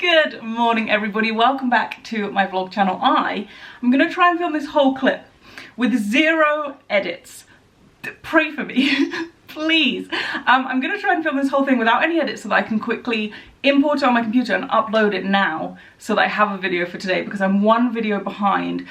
Good morning everybody, welcome back to my vlog channel. I'm going to try and film this whole clip with 0 edits. Pray for me, please. I'm going to try and film this whole thing without any edits so that I can quickly import it on my computer and upload it now so that I have a video for today, because I'm one video behind.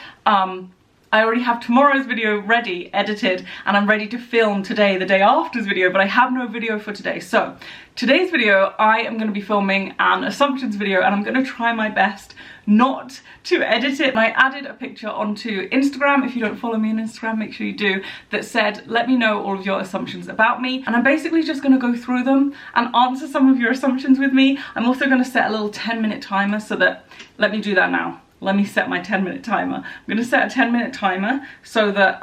I already have tomorrow's video ready, edited, and I'm ready to film today, the day after's video, but I have no video for today. So today's video, I am going to be filming an assumptions video, and I'm going to try my best not to edit it. I added a picture onto Instagram. If you don't follow me on Instagram, make sure you do, that said, let me know all of your assumptions about me. And I'm basically just going to go through them and answer some of your assumptions with me. I'm also going to set a little 10-minute timer so that, let me do that now. Let me set my 10-minute timer. I'm going to set a 10-minute timer so that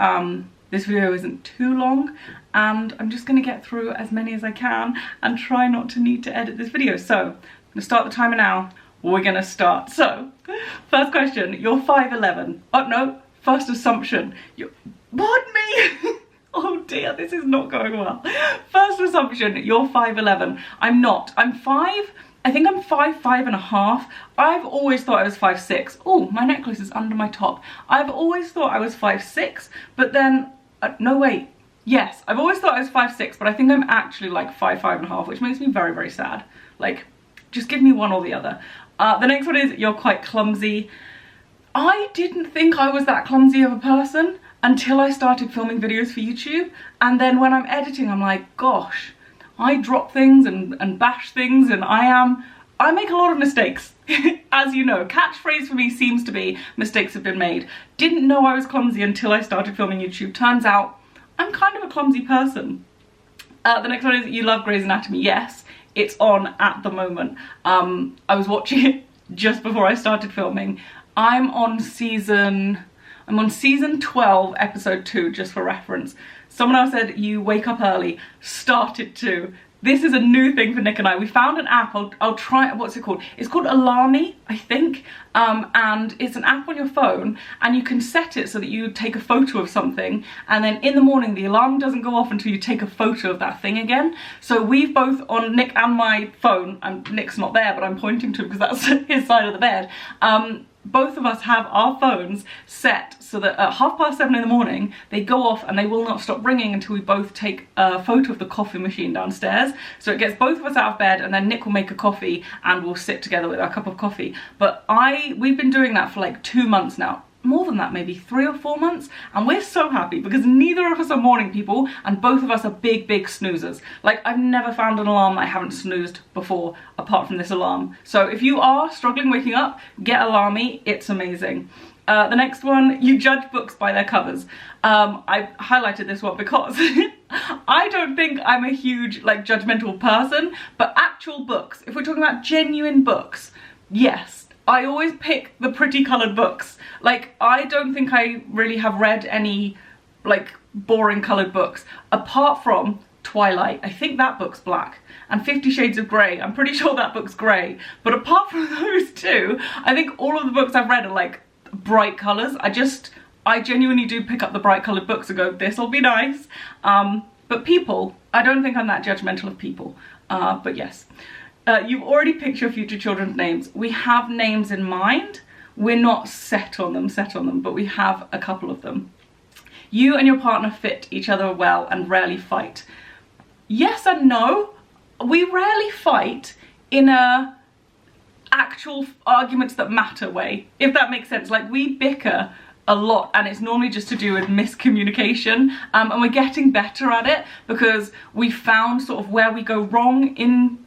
this video isn't too long, and I'm just going to get through as many as I can and try not to need to edit this video. So I'm going to start the timer now. We're going to start. So first question, you're 5'11". Oh no, first assumption. Pardon me. Oh dear, this is not going well. First assumption, you're 5'11". I'm not. I think I'm 5'5.5". I've always thought I was 5'6". Oh, my necklace is under my top. I've always thought I was 5'6", but then, no wait. Yes, I've always thought I was 5'6", but I think I'm actually like 5'5.5", which makes me very, very sad. Like, just give me one or the other. The next one is, you're quite clumsy. I didn't think I was that clumsy of a person until I started filming videos for YouTube. And then when I'm editing, I'm like, gosh, I drop things and bash things, and I make a lot of mistakes. As you know, catchphrase for me seems to be mistakes have been made. Didn't know I was clumsy until I started filming YouTube. Turns out I'm kind of a clumsy person. The next one is, you love Grey's Anatomy. Yes, it's on at the moment. I was watching it just before I started filming. I'm on season 12, episode 2, just for reference. Someone else said, you wake up early. Started to. This is a new thing for Nick and I. We found an app. I'll try it. What's it called? It's called Alarmy, I think. And it's an app on your phone, and you can set it so that you take a photo of something, and then in the morning the alarm doesn't go off until you take a photo of that thing again. So we've both, on Nick and my phone, and Nick's not there, but I'm pointing to him because that's his side of the bed. Both of us have our phones set so that at 7:30 in the morning they go off and they will not stop ringing until we both take a photo of the coffee machine downstairs. So it gets both of us out of bed, and then Nick will make a coffee and we'll sit together with our cup of coffee. But we've been doing that for like 2 months now. More than that, maybe 3 or 4 months, and we're so happy because neither of us are morning people and both of us are big snoozers. Like, I've never found an alarm I haven't snoozed before apart from this alarm. So if you are struggling waking up, get Alarmy, it's amazing. The next one, you judge books by their covers. I highlighted this one because I don't think I'm a huge like judgmental person, but actual books, if we're talking about genuine books, yes. I always pick the pretty coloured books. Like, I don't think I really have read any, like, boring coloured books, apart from Twilight. I think that book's black. And 50 Shades of Grey, I'm pretty sure that book's grey. But apart from those two, I think all of the books I've read are, like, bright colours. I genuinely do pick up the bright coloured books and go, this'll be nice. But people, I don't think I'm that judgmental of people. But yes. You've already picked your future children's names. We have names in mind. We're not set on them, but we have a couple of them. You and your partner fit each other well and rarely fight. Yes and no. We rarely fight in a actual arguments that matter way, if that makes sense. Like, we bicker a lot, and it's normally just to do with miscommunication, and we're getting better at it because we found sort of where we go wrong in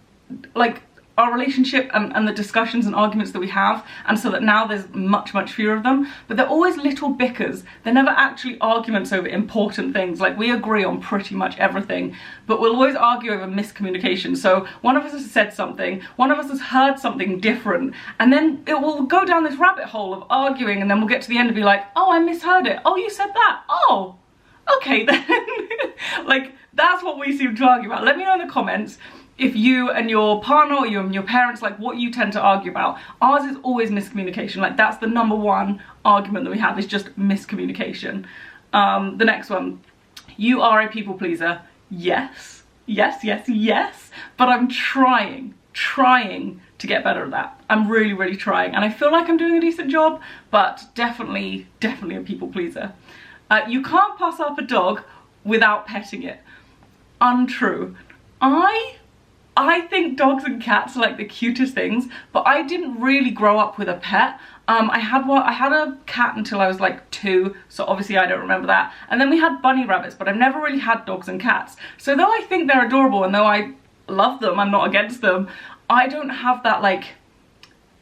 like our relationship and the discussions and arguments that we have, and so that now there's much fewer of them. But they're always little bickers. They're never actually arguments over important things. Like, we agree on pretty much everything, but we'll always argue over miscommunication. So one of us has said something, one of us has heard something different, and then it will go down this rabbit hole of arguing, and then we'll get to the end and be like, oh, I misheard it. Oh, you said that. Oh, okay then. Like, that's what we seem to argue about. Let me know in the comments if you and your partner or you and your parents, like, what you tend to argue about. Ours is always miscommunication. Like, that's the #1 argument that we have, is just miscommunication. The next one, you are a people pleaser. Yes, but I'm trying to get better at that. I'm really, really trying, and I feel like I'm doing a decent job, but definitely a people pleaser. You can't pass up a dog without petting it. Untrue. I think dogs and cats are like the cutest things, but I didn't really grow up with a pet. I had a cat until I was like 2, so obviously I don't remember that. And then we had bunny rabbits, but I've never really had dogs and cats. So though I think they're adorable and though I love them, I'm not against them, I don't have that like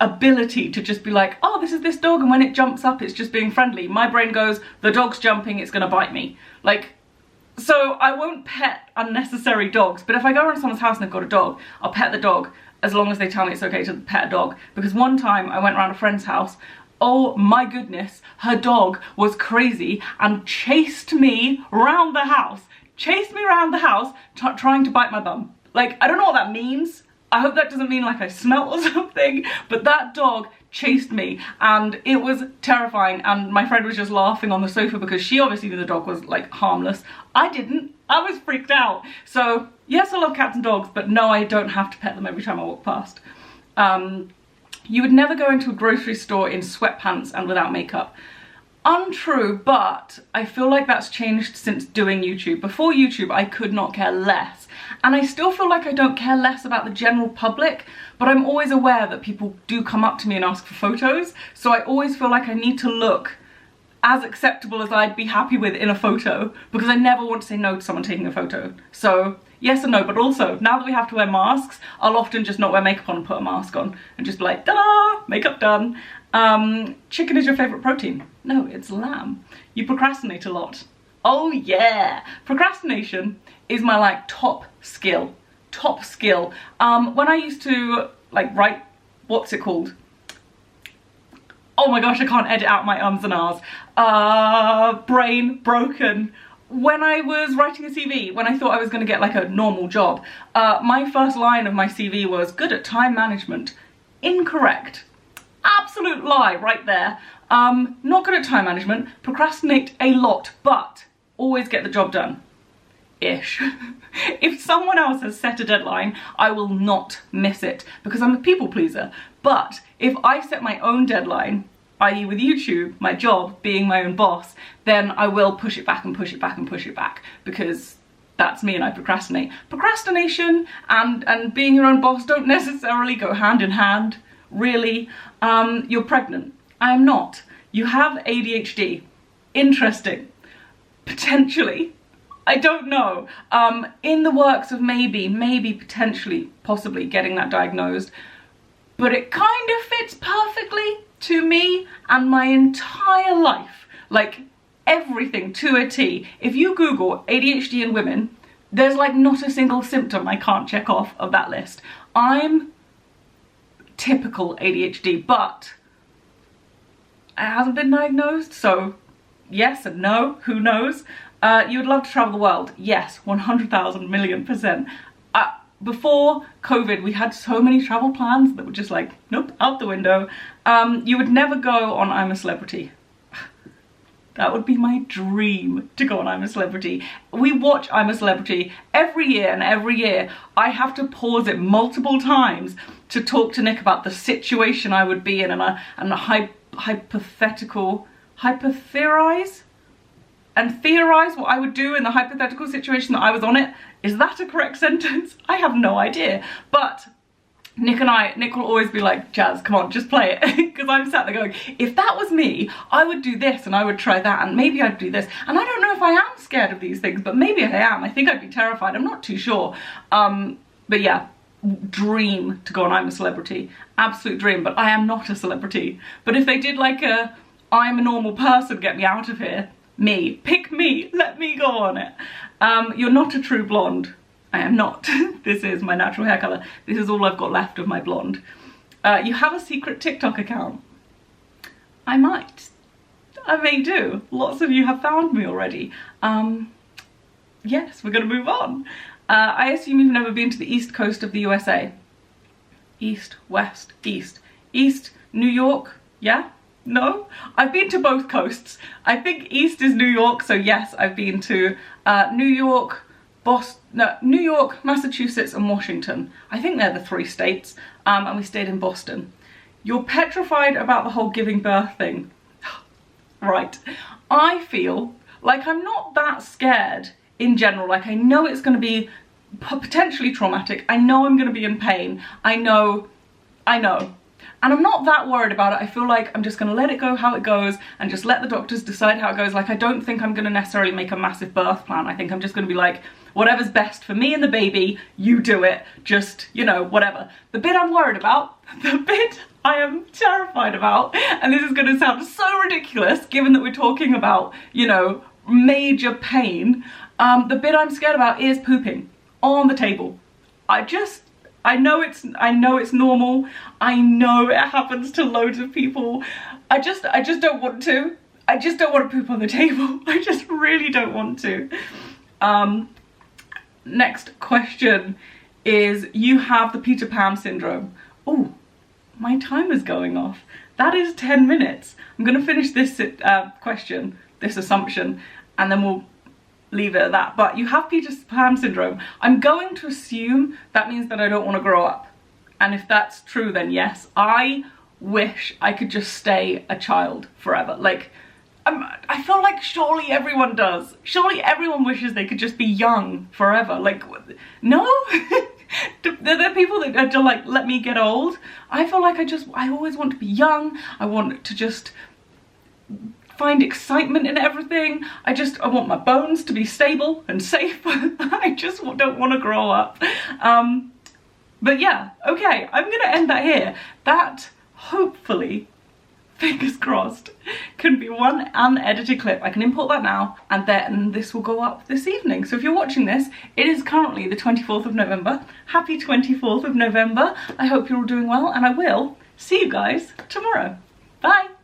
ability to just be like, oh, this is this dog, and when it jumps up it's just being friendly. My brain goes, the dog's jumping, it's gonna bite me. Like, so I won't pet unnecessary dogs, but if I go around someone's house and they've got a dog, I'll pet the dog as long as they tell me it's okay to pet a dog. Because one time I went around a friend's house, oh my goodness, her dog was crazy and chased me around the house. Trying to bite my bum. Like, I don't know what that means. I hope that doesn't mean like I smelt or something, but that dog chased me and it was terrifying, and my friend was just laughing on the sofa because she obviously knew the dog was like harmless. I didn't. I was freaked out. So yes, I love cats and dogs, but no, I don't have to pet them every time I walk past. You would never go into a grocery store in sweatpants and without makeup. Untrue, but I feel like that's changed since doing YouTube. Before YouTube, I could not care less. And I still feel like I don't care less about the general public, but I'm always aware that people do come up to me and ask for photos. So I always feel like I need to look as acceptable as I'd be happy with in a photo, because I never want to say no to someone taking a photo. So yes and no, but also now that we have to wear masks, I'll often just not wear makeup on and put a mask on and just be like, ta-da, makeup done. Chicken is your favorite protein? No, it's lamb. You procrastinate a lot. Oh yeah, procrastination is my like top skill. When I used to like write, what's it called? Oh my gosh, I can't edit out my ums and ahs. Brain broken. When I was writing a CV, when I thought I was going to get like a normal job, my first line of my CV was good at time management. Incorrect. Absolute lie right there. Not good at time management, procrastinate a lot, but always get the job done. Ish. If someone else has set a deadline, I will not miss it because I'm a people pleaser. But if I set my own deadline, i.e. with YouTube, my job, being my own boss, then I will push it back and push it back and push it back because that's me and I procrastinate. Procrastination and being your own boss don't necessarily go hand in hand, really. You're pregnant. I am not. You have ADHD. Interesting. Potentially. I don't know. In the works of maybe, potentially, possibly getting that diagnosed. But it kind of fits perfectly to me and my entire life. Like, everything to a T. If you Google ADHD in women, there's like not a single symptom I can't check off of that list. I'm typical ADHD, but it hasn't been diagnosed, so yes and no, who knows? You would love to travel the world. Yes, 100,000 million %. Before COVID, we had so many travel plans that were just like, nope, out the window. You would never go on I'm a Celebrity. That would be my dream, to go on I'm a Celebrity. We watch I'm a Celebrity every year, and every year I have to pause it multiple times to talk to Nick about the situation I would be in and theorize what I would do in the hypothetical situation that I was on it. Is that a correct sentence? I have no idea. But Nick will always be like, Jazz, come on, just play it. Because I'm sat there going, if that was me, I would do this and I would try that and maybe I'd do this. And I don't know if I am scared of these things, but maybe I am. I think I'd be terrified. I'm not too sure. But yeah, dream to go on I'm a Celebrity. Absolute dream, but I am not a celebrity. But if they did like a I'm a normal person, get me out of here, me, pick me, let me go on it. You're not a true blonde. I am not. This is my natural hair colour. This is all I've got left of my blonde. You have a secret TikTok account. I might. I may do. Lots of you have found me already. Yes, we're gonna move on. I assume you've never been to the East Coast of the USA. East, West, East. East, New York, yeah? No? I've been to both coasts. I think East is New York, so yes, I've been to New York, New York, Massachusetts and Washington. I think they're the 3 states, and we stayed in Boston. You're petrified about the whole giving birth thing. Right. I feel like I'm not that scared in general. Like, I know it's going to be potentially traumatic. I know I'm going to be in pain. I know. And I'm not that worried about it. I feel like I'm just going to let it go how it goes and just let the doctors decide how it goes. Like, I don't think I'm going to necessarily make a massive birth plan. I think I'm just going to be like, whatever's best for me and the baby, you do it. Just, you know, whatever. The bit I'm worried about, the bit I am terrified about, and this is going to sound so ridiculous given that we're talking about, you know, major pain, the bit I'm scared about is pooping on the table. I know it's normal. I know it happens to loads of people. I just don't want to. I just don't want to poop on the table. I just really don't want to. Next question is, you have the Peter Pan syndrome. Oh, my timer's going off. That is 10 minutes. I'm gonna finish this question, this assumption, and then we'll leave it at that. But you have Peter Pan syndrome. I'm going to assume that means that I don't want to grow up. And if that's true, then yes, I wish I could just stay a child forever. Like, I feel like surely everyone does. Surely everyone wishes they could just be young forever. Like, no? There people that are like, let me get old. I feel like I always want to be young. I want to just find excitement in everything. I want my bones to be stable and safe. I just don't want to grow up. But yeah, okay, I'm gonna end that here. That, hopefully, fingers crossed, can be one unedited clip. I can import that now, and then this will go up this evening. So if you're watching this, it is currently the 24th of November. Happy 24th of November. I hope you're all doing well, and I will see you guys tomorrow. Bye.